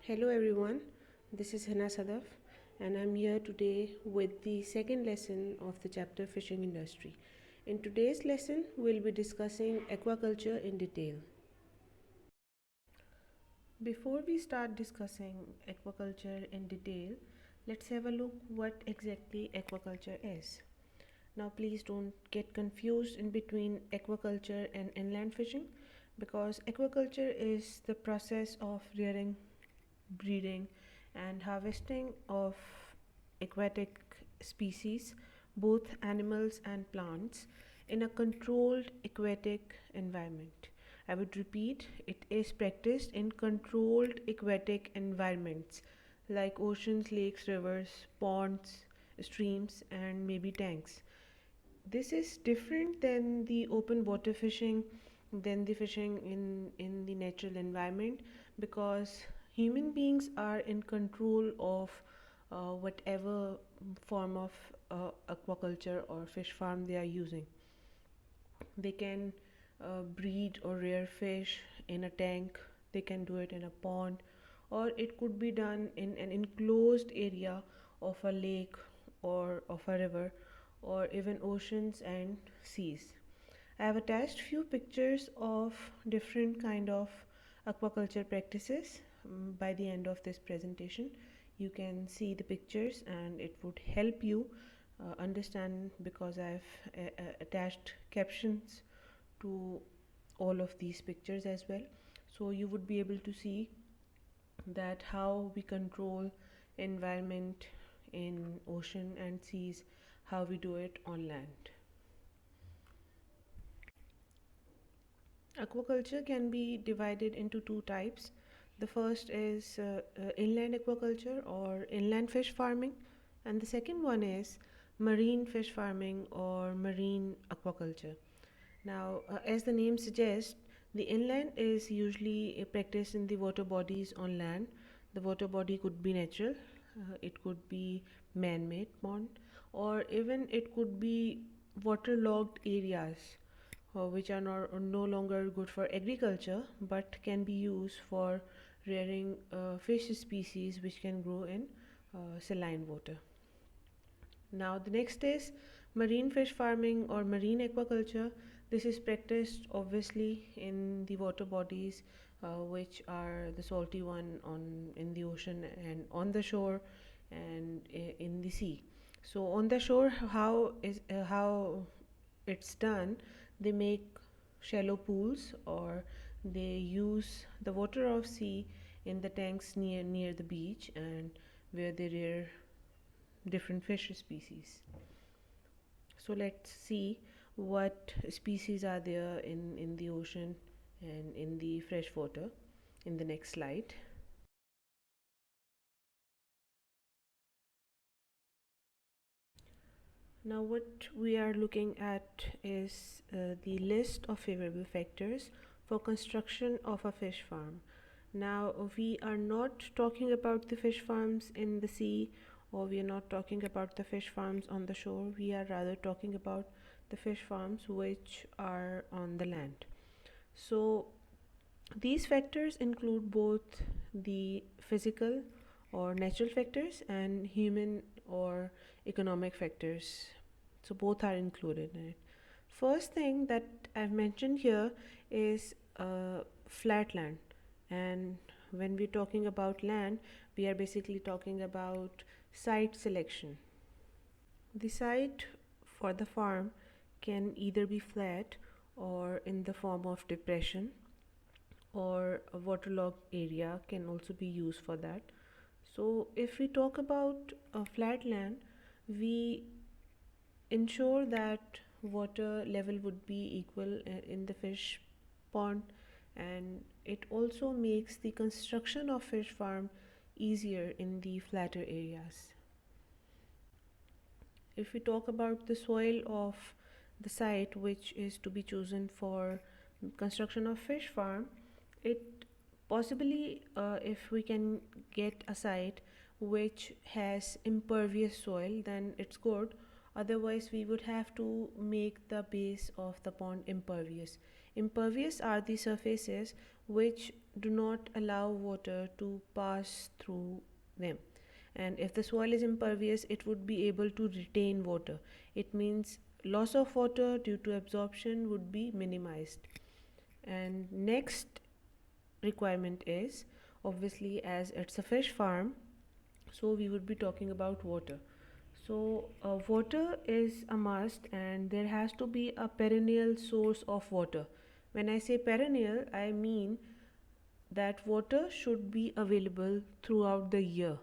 Hello everyone, this is Hana Sadaf and I'm here today with the second lesson of the chapter Fishing Industry. In today's lesson, we'll be discussing aquaculture in detail. Before we start discussing aquaculture in detail, let's have a look what exactly aquaculture is. Now please don't get confused in between aquaculture and inland fishing because aquaculture is the process of rearing, breeding and harvesting of aquatic species, both animals and plants, in a controlled aquatic environment. I would repeat, it is practiced in controlled aquatic environments like oceans, lakes, rivers, ponds, streams, and maybe tanks. This is different than the open water fishing, than the fishing in the natural environment, because human beings are in control of whatever form of aquaculture or fish farm they are using. They can breed or rear fish in a tank, they can do it in a pond, or it could be done in an enclosed area of a lake or of a river or even oceans and seas. I have attached few pictures of different kind of aquaculture practices. By the end of this presentation, you can see the pictures and it would help you understand, because I've attached captions to all of these pictures as well, so you would be able to see that how we control environment in ocean and seas, how we do it on land. Aquaculture can be divided into two types. The first is inland aquaculture or inland fish farming, and the second one is marine fish farming or marine aquaculture. Now, as the name suggests, the inland is usually practiced in the water bodies on land. The water body could be natural, it could be man made pond, or even it could be waterlogged areas which are no longer good for agriculture but can be used for rearing fish species which can grow in saline water. Now, the next is marine fish farming or marine aquaculture. This is practiced obviously in the water bodies which are the salty one on in the ocean and on the shore and in the sea. So on the shore, how it's done, they make shallow pools or they use the water of sea in the tanks near the beach, and where they rear different fish species. So let's see what species are there in the ocean and in the fresh water in the next slide. Now what we are looking at is the list of favorable factors for construction of a fish farm. Now we are not talking about the fish farms in the sea, or we are not talking about the fish farms on the shore. We are rather talking about the fish farms which are on the land. So these factors include both the physical or natural factors and human or economic factors. So both are included in it. First thing that I've mentioned here is flat land. And when we're talking about land, we are basically talking about site selection. The site for the farm can either be flat or in the form of depression, or a waterlogged area can also be used for that. So if we talk about a flat land, we ensure that water level would be equal in the fish pond, and it also makes the construction of fish farm easier in the flatter areas. If we talk about the soil of the site which is to be chosen for construction of fish farm, it possibly if we can get a site which has impervious soil, then it's good. Otherwise we would have to make the base of the pond impervious. Impervious are the surfaces which do not allow water to pass through them. And if the soil is impervious, it would be able to retain water. It means loss of water due to absorption would be minimized. And next requirement is, obviously, as it's a fish farm, so we would be talking about water. So water is a must, and there has to be a perennial source of water. When I say perennial, I mean that water should be available throughout the year,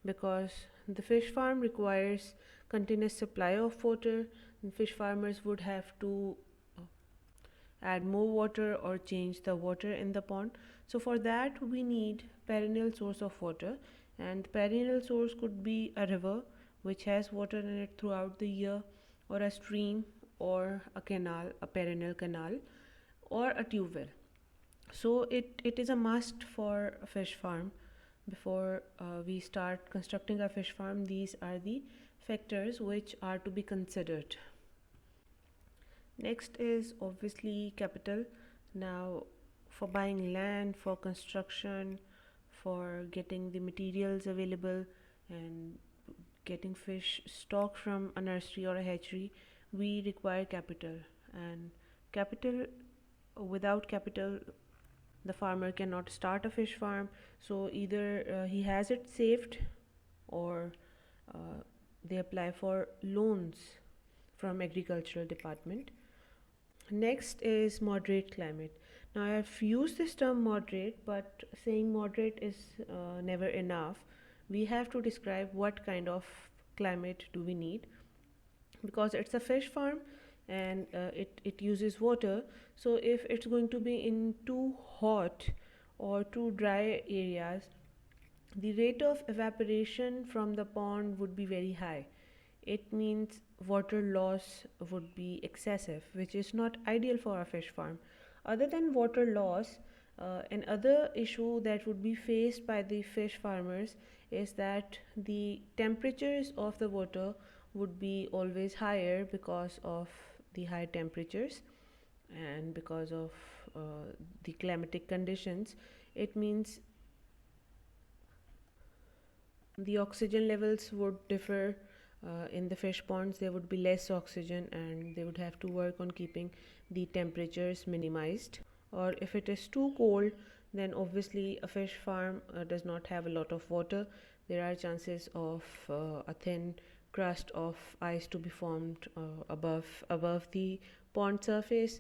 because the fish farm requires continuous supply of water, and fish farmers would have to add more water or change the water in the pond. So for that we need perennial source of water, and perennial source could be a river which has water in it throughout the year, or a stream, or a canal, a perennial canal, or a tube well. So it is a must for a fish farm. Before we start constructing a fish farm, these are the factors which are to be considered. Next is obviously capital. Now, for buying land, for construction, for getting the materials available, and getting fish stock from a nursery or a hatchery, we require capital. And capital, without capital, the farmer cannot start a fish farm. So either he has it saved, or uh, they apply for loans from agricultural department. Next is moderate climate. Now, I've used this term moderate, but saying moderate is never enough. We have to describe what kind of climate do we need, because it's a fish farm, and it uses water. So if it's going to be in too hot or too dry areas, the rate of evaporation from the pond would be very high. It means water loss would be excessive, which is not ideal for a fish farm. Other than water loss, another issue that would be faced by the fish farmers is that the temperatures of the water would be always higher because of the high temperatures, and because of the climatic conditions. It means the oxygen levels would differ. In the fish ponds there would be less oxygen, and they would have to work on keeping the temperatures minimized. Or if it is too cold, then obviously a fish farm does not have a lot of water. There are chances of a thin crust of ice to be formed above the pond surface,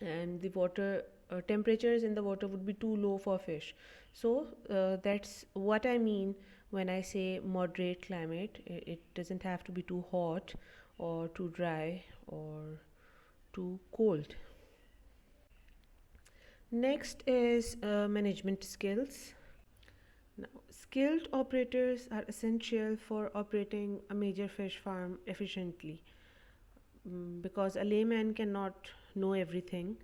and the water temperatures in the water would be too low for fish. So that's what I mean when I say moderate climate. It doesn't have to be too hot, or too dry, or too cold. Next is management skills. Now, skilled operators are essential for operating a major fish farm efficiently, because a layman cannot know everything.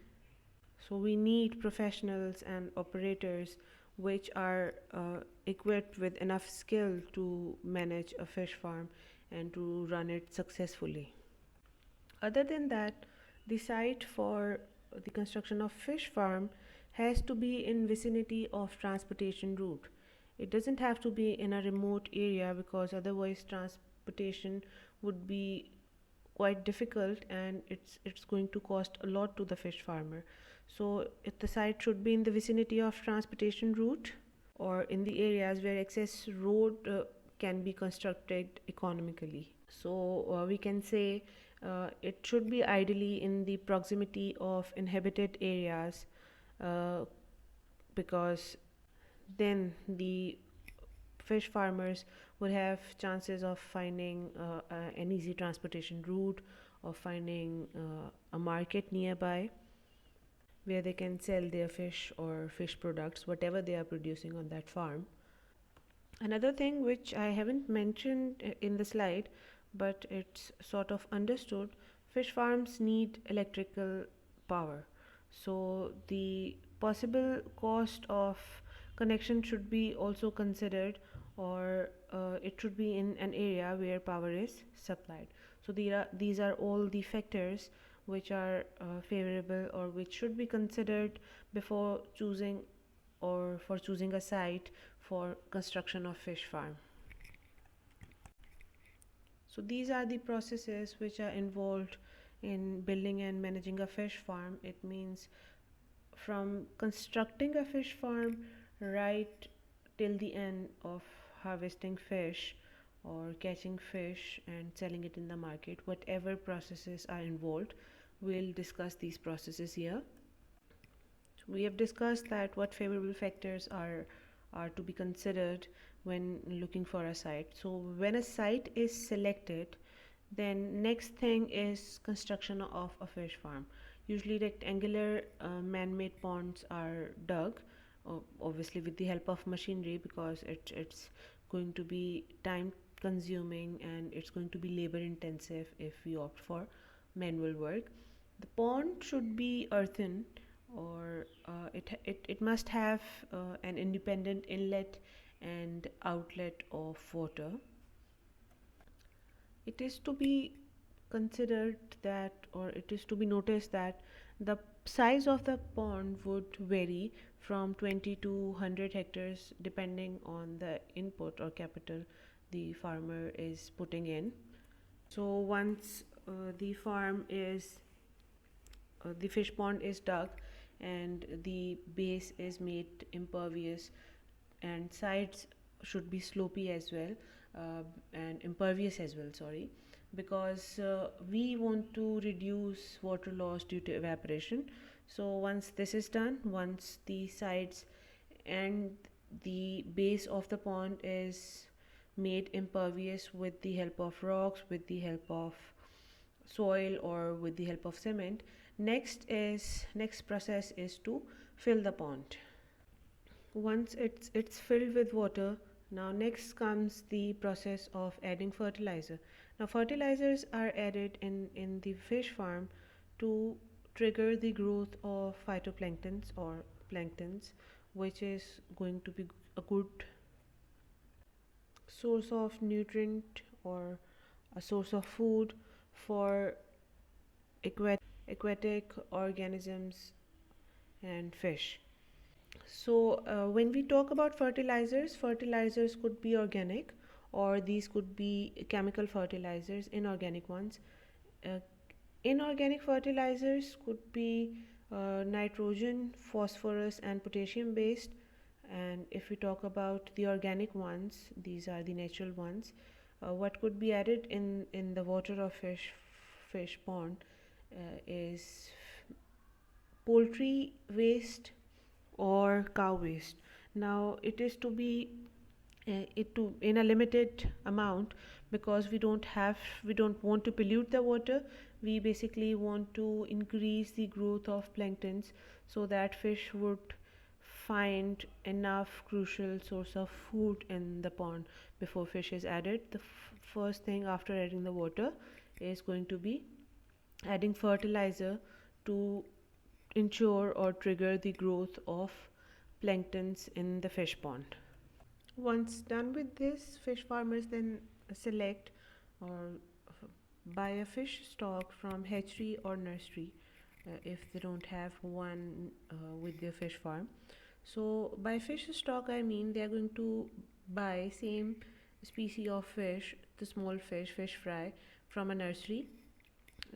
So we need professionals and operators which are equipped with enough skill to manage a fish farm and to run it successfully. Other than that, the site for the construction of fish farm has to be in vicinity of transportation route. It doesn't have to be in a remote area, because otherwise transportation would be quite difficult, and it's going to cost a lot to the fish farmer. So if the site should be in the vicinity of transportation route, or in the areas where access road can be constructed economically. So we can say it should be ideally in the proximity of inhabited areas, uh, because then the fish farmers would have chances of finding an easy transportation route, or finding a market nearby where they can sell their fish or fish products, whatever they are producing on that farm. Another thing which I haven't mentioned in the slide, but it's sort of understood, fish farms need electrical power. So the possible cost of connection should be also considered, or it should be in an area where power is supplied. So these are all the factors which are favorable or which should be considered before choosing or for choosing a site for construction of fish farm. So these are the processes which are involved in building and managing a fish farm. It means from constructing a fish farm right till the end of harvesting fish or catching fish and selling it in the market, whatever processes are involved, we'll discuss these processes here. We have discussed that what favorable factors are to be considered when looking for a site. So when a site is selected, then next thing is construction of a fish farm. Usually rectangular man-made ponds are dug, obviously with the help of machinery, because it's going to be time consuming and it's going to be labor intensive if we opt for manual work. The pond should be earthen, or it must have an independent inlet and outlet of water. It is to be considered that, or it is to be noticed that the size of the pond would vary from 20 to 100 hectares depending on the input or capital the farmer is putting in. So once the fish pond is dug and the base is made impervious and sides should be slopy as well, and impervious as well, sorry, because we want to reduce water loss due to evaporation. So once this is done, once the sides and the base of the pond is made impervious with the help of rocks, with the help of soil, or with the help of cement, next process is to fill the pond. Once it's filled with water, now next comes the process of adding fertilizer. Now fertilizers are added in the fish farm to trigger the growth of phytoplanktons or planktons, which is going to be a good source of nutrient or a source of food for aquatic organisms and fish. So when we talk about fertilizers could be organic, or these could be chemical fertilizers, inorganic ones. uh, Inorganic fertilizers could be nitrogen, phosphorus and potassium based. And if we talk about the organic ones, these are the natural ones. What could be added in the water of fish pond is poultry waste or cow waste. Now it is to be it to in a limited amount, because we don't want to pollute the water. We basically want to increase the growth of planktons so that fish would find enough crucial source of food in the pond before fish is added. The first thing after adding the water is going to be adding fertilizer to ensure or trigger the growth of planktons in the fish pond. Once done with this, fish farmers then select or buy a fish stock from hatchery or nursery if they don't have one with their fish farm. So by fish stock I mean they are going to buy same species of fish, the small fish fry, from a nursery,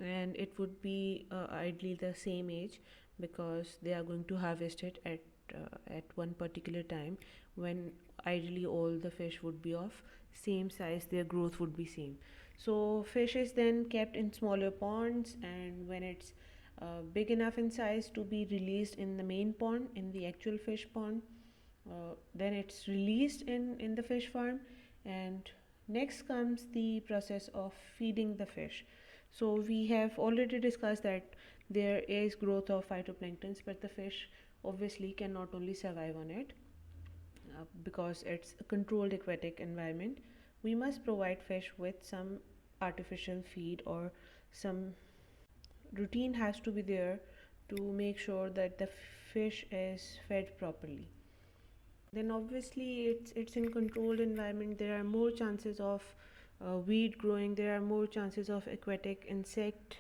and it would be ideally the same age, because they are going to harvest it at one particular time when ideally all the fish would be of same size, their growth would be same. So fish is then kept in smaller ponds, and when it's big enough in size to be released in the main pond, in the actual fish pond, then it's released in the fish farm. And next comes the process of feeding the fish. So we have already discussed that there is growth of phytoplanktons, but the fish obviously cannot only survive on it because it's a controlled aquatic environment. We must provide fish with some artificial feed, or some routine has to be there to make sure that the fish is fed properly. Then obviously it's in controlled environment, there are more chances of weed growing, there are more chances of aquatic insect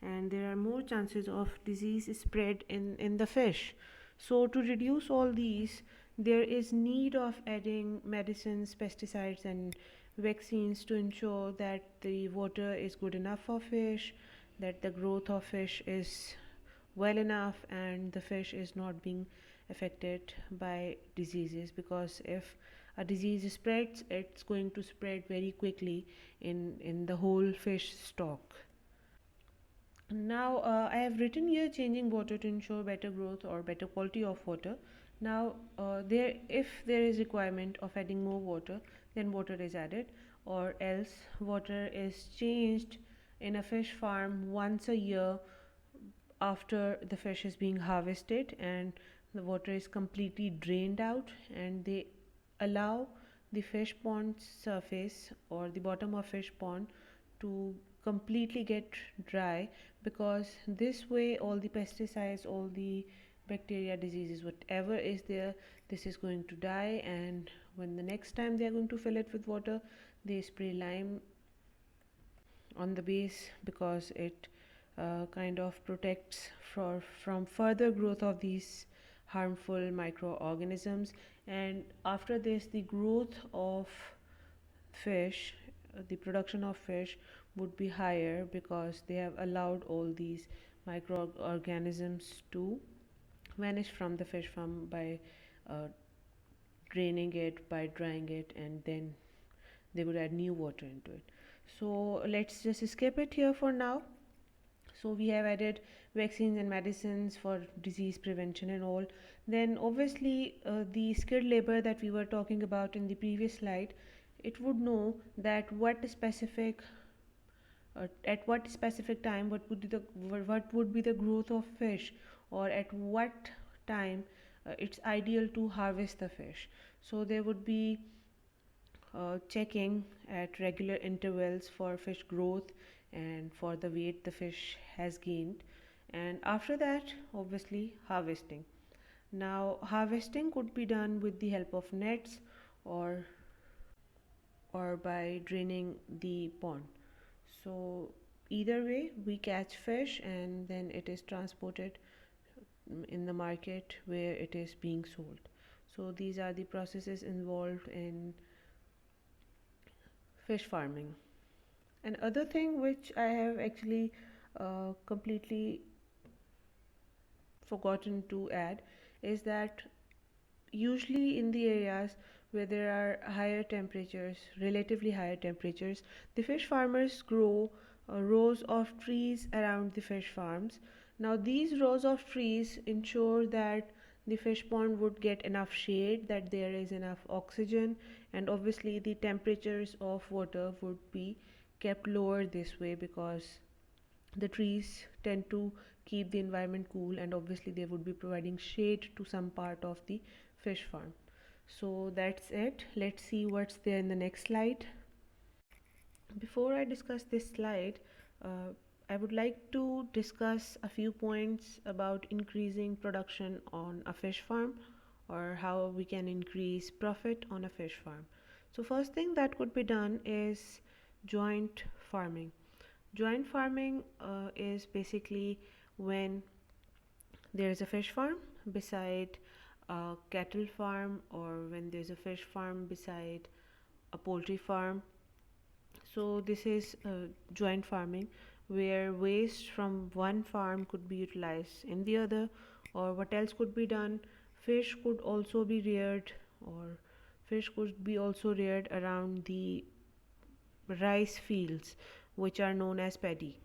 and there are more chances of disease spread in the fish. So to reduce all these, there is need of adding medicines, pesticides, and vaccines to ensure that the water is good enough for fish, that the growth of fish is well enough, and the fish is not being affected by diseases, because if a disease spreads, it's going to spread very quickly in the whole fish stock. Now, I have written here changing water to ensure better growth or better quality of water. Now, if there is requirement of adding more water, then water is added, or else water is changed in a fish farm once a year after the fish is being harvested and the water is completely drained out, and they allow the fish pond surface or the bottom of fish pond to completely get dry, because this way all the pesticides, all the bacteria, diseases, whatever is there, this is going to die. And when the next time they are going to fill it with water, they spray lime on the base, because it kind of protects from further growth of these harmful microorganisms. And after this, the growth of fish, the production of fish would be higher, because they have allowed all these microorganisms to vanish from the fish farm by uh, draining it, by drying it, and then they would add new water into it. So let's just skip it here for now. So we have added vaccines and medicines for disease prevention and all. Then obviously, the skilled labor that we were talking about in the previous slide, it would know that at what specific time what would be the growth of fish, or at what time it's ideal to harvest the fish. So there would be checking at regular intervals for fish growth and for the weight the fish has gained. And after that, obviously, harvesting. Now, harvesting could be done with the help of nets, or by draining the pond. So either way, we catch fish and then it is transported in the market where it is being sold. So these are the processes involved in fish farming. Another thing which I have actually completely forgotten to add is that usually in the areas where there are higher temperatures, relatively higher temperatures, the fish farmers grow rows of trees around the fish farms. Now, these rows of trees ensure that the fish pond would get enough shade, that there is enough oxygen, and obviously the temperatures of water would be kept lower this way, because the trees tend to keep the environment cool, and obviously they would be providing shade to some part of the fish farm. So that's it. Let's see what's there in the next slide. Before I discuss this slide, I would like to discuss a few points about increasing production on a fish farm, or how we can increase profit on a fish farm. So first thing that could be done is joint farming. Joint farming is basically when there is a fish farm beside a cattle farm, or when there's a fish farm beside a poultry farm. So this is joint farming, where waste from one farm could be utilized in the other. Or what else could be done? Fish could also be reared, or fish could be also reared around the rice fields, which are known as paddy.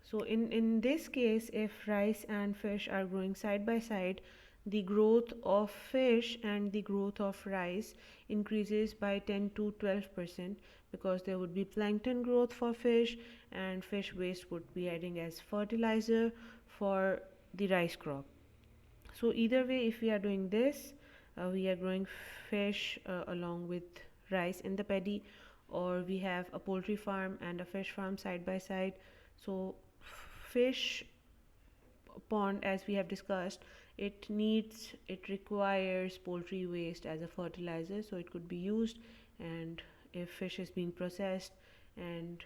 So in this case, if rice and fish are growing side by side, the growth of fish and the growth of rice increases by 10 to 12%, because there would be plankton growth for fish, and fish waste would be adding as fertilizer for the rice crop. So either way, if we are doing this, we are growing fish along with rice in the paddy, or we have a poultry farm and a fish farm side by side. So fish pond, as we have discussed, it requires poultry waste as a fertilizer, so it could be used. And if fish is being processed and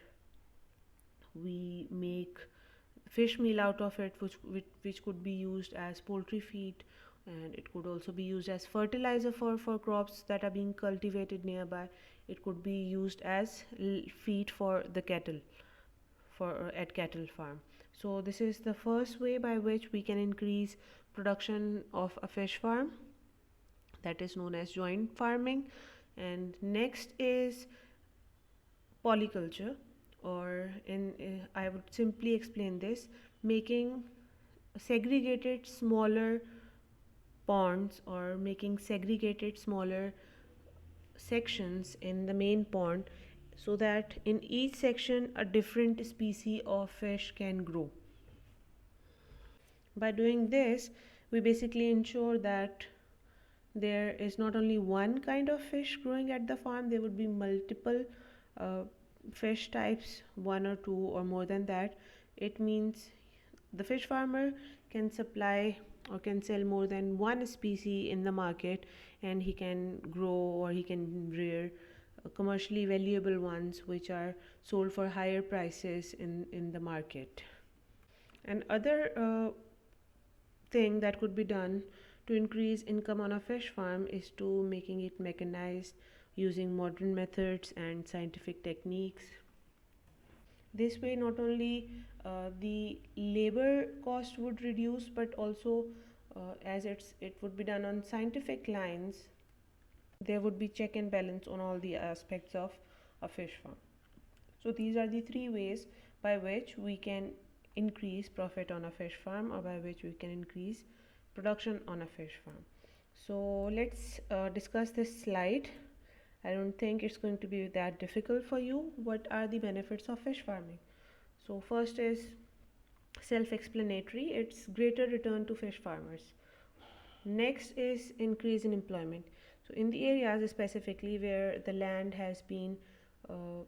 we make fish meal out of it, which could be used as poultry feed, and it could also be used as fertilizer for crops that are being cultivated nearby. It could be used as feed for the cattle for at cattle farm. So this is the first way by which we can increase production of a fish farm, that is known as joint farming. And next is polyculture, or in I would simply explain this, making segregated smaller ponds, or making segregated smaller sections in the main pond, so that in each section a different species of fish can grow. By doing this, we basically ensure that there is not only one kind of fish growing at the farm, there would be multiple uh, fish types, one or two or more than that. It means the fish farmer can supply or can sell more than one species in the market, and he can grow or he can rear commercially valuable ones which are sold for higher prices in the market. And other thing that could be done to increase income on a fish farm is to making it mechanized, using modern methods and scientific techniques. This way, not only the labor cost would reduce, but also as it would be done on scientific lines, there would be check and balance on all the aspects of a fish farm. So these are the three ways by which we can increase profit on a fish farm, or by which we can increase production on a fish farm. So let's discuss this slide. I don't think it's going to be that difficult for you. What are the benefits of fish farming? So first is self-explanatory. It's greater return to fish farmers. Next is increase in employment. So in the areas specifically where the land has been uh,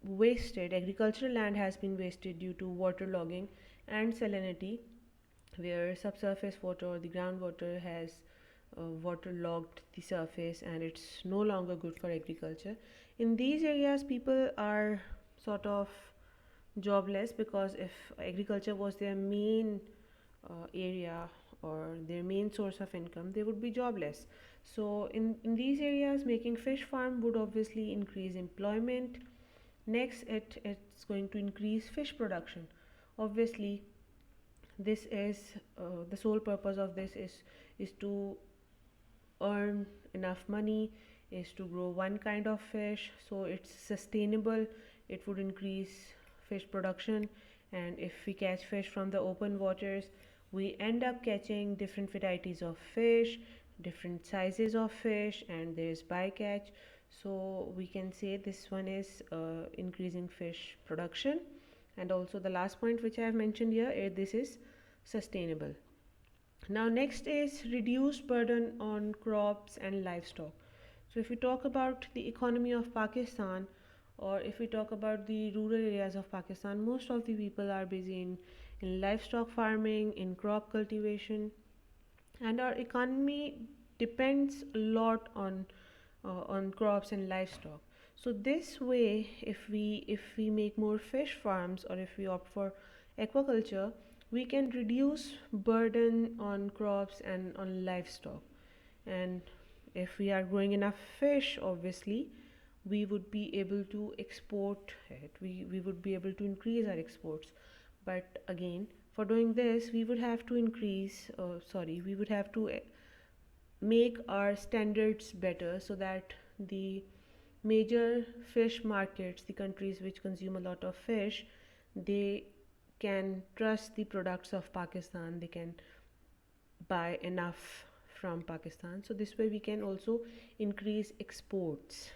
wasted, agricultural land has been wasted due to water logging and salinity, where subsurface water or the groundwater has waterlogged the surface and it's no longer good for agriculture. In these areas, people are sort of jobless, because if agriculture was their main area or their main source of income, they would be jobless. So in these areas, making fish farm would obviously increase employment. Next, it's going to increase fish production. Obviously, this is the sole purpose of this is to earn enough money, is to grow one kind of fish, so it's sustainable. It would increase fish production. And if we catch fish from the open waters, we end up catching different varieties of fish, different sizes of fish, and there's bycatch. So we can say this one is increasing fish production. And also the last point which I have mentioned here, this is sustainable. Now next is reduced burden on crops and livestock. So if we talk about the economy of Pakistan, or if we talk about the rural areas of Pakistan, most of the people are busy in livestock farming, in crop cultivation, and our economy depends a lot on crops and livestock. So this way, if we make more fish farms, or if we opt for aquaculture, we can reduce burden on crops and on livestock. And if we are growing enough fish, obviously we would be able to export it. We would be able to increase our exports. But again, for doing this, we would have to we would have to make our standards better, so that the major fish markets, the countries which consume a lot of fish, they can trust the products of Pakistan, they can buy enough from Pakistan. So this way we can also increase exports.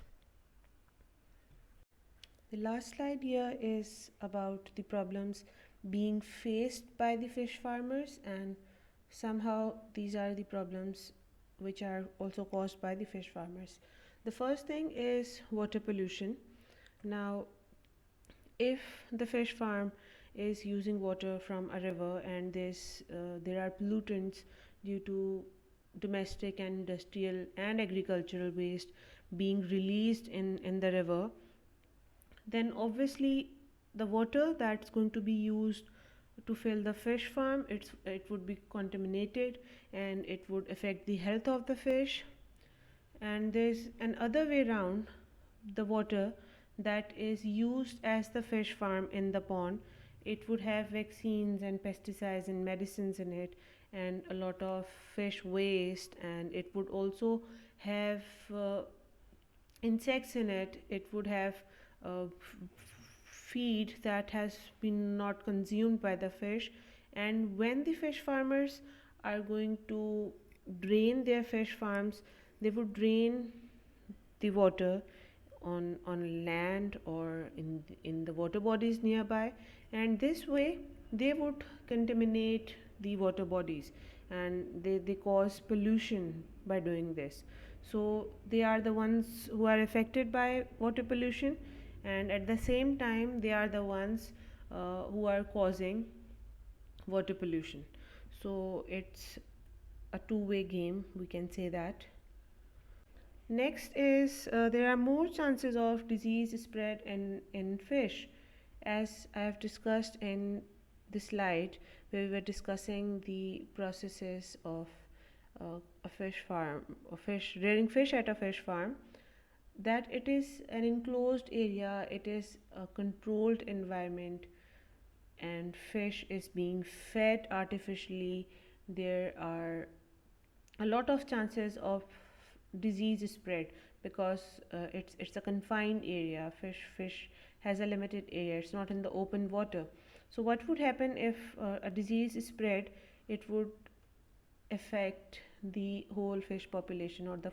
The last slide here is about the problems being faced by the fish farmers, and somehow these are the problems which are also caused by the fish farmers. The first thing is water pollution. Now, if the fish farm is using water from a river, and there are pollutants due to domestic and industrial and agricultural waste being released in the river, then obviously the water that's going to be used to fill the fish farm. It would be contaminated and it would affect the health of the fish. And there's another way around the water that is used as the fish farm in the pond. It would have vaccines and pesticides and medicines in it, and a lot of fish waste, and it would also have insects in it. It would have feed that has been not consumed by the fish. And when the fish farmers are going to drain their fish farms, they would drain the water on land or in the water bodies nearby, and this way they would contaminate the water bodies, and they cause pollution by doing this. So they are the ones who are affected by water pollution, and at the same time they are the ones who are causing water pollution. So it's a two-way game, we can say that. Next is there are more chances of disease spread in fish, as I have discussed in the slide where we were discussing the processes of a fish farm, a fish rearing fish at a fish farm. That it is an enclosed area, it is a controlled environment, and fish is being fed artificially. There are a lot of chances of disease spread because it's a confined area. Fish has a limited area, it's not in the open water. So what would happen if a disease spread? It would affect the whole fish population or the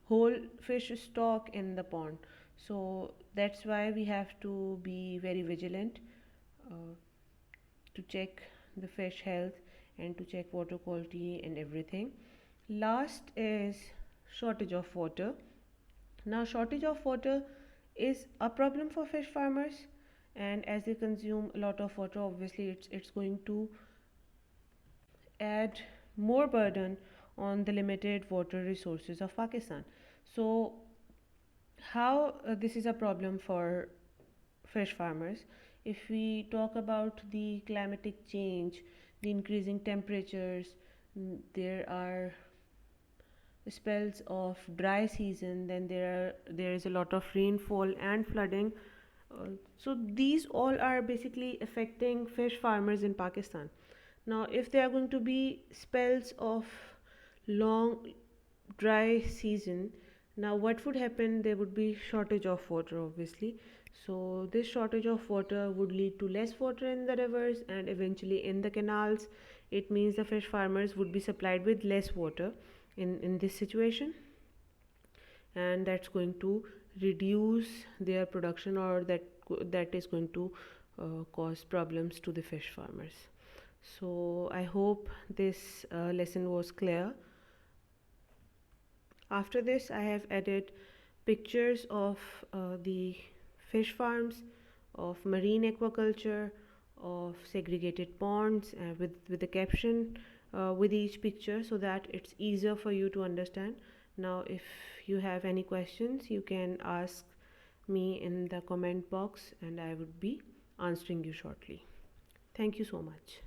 whole fish stock in the pond. So that's why we have to be very vigilant uh, to check the fish health and to check water quality and everything. Last is shortage of water. Now, shortage of water is a problem for fish farmers, and as they consume a lot of water, obviously it's going to add more burden on the limited water resources of Pakistan. So, how this is a problem for fish farmers? If we talk about the climatic change, the increasing temperatures, there are spells of dry season, then there is a lot of rainfall and flooding. So these all are basically affecting fish farmers in Pakistan. Now, if there are going to be spells of long dry season, now what would happen? There would be shortage of water, obviously. So this shortage of water would lead to less water in the rivers and eventually in the canals. It means the fish farmers would be supplied with less water in this situation, and that's going to reduce their production, or that is going to cause problems to the fish farmers. So I hope this lesson was clear. After this, I have added pictures of the fish farms, of marine aquaculture, of segregated ponds, with the caption with each picture so that it's easier for you to understand. Now, if you have any questions, you can ask me in the comment box and I would be answering you shortly. Thank you so much.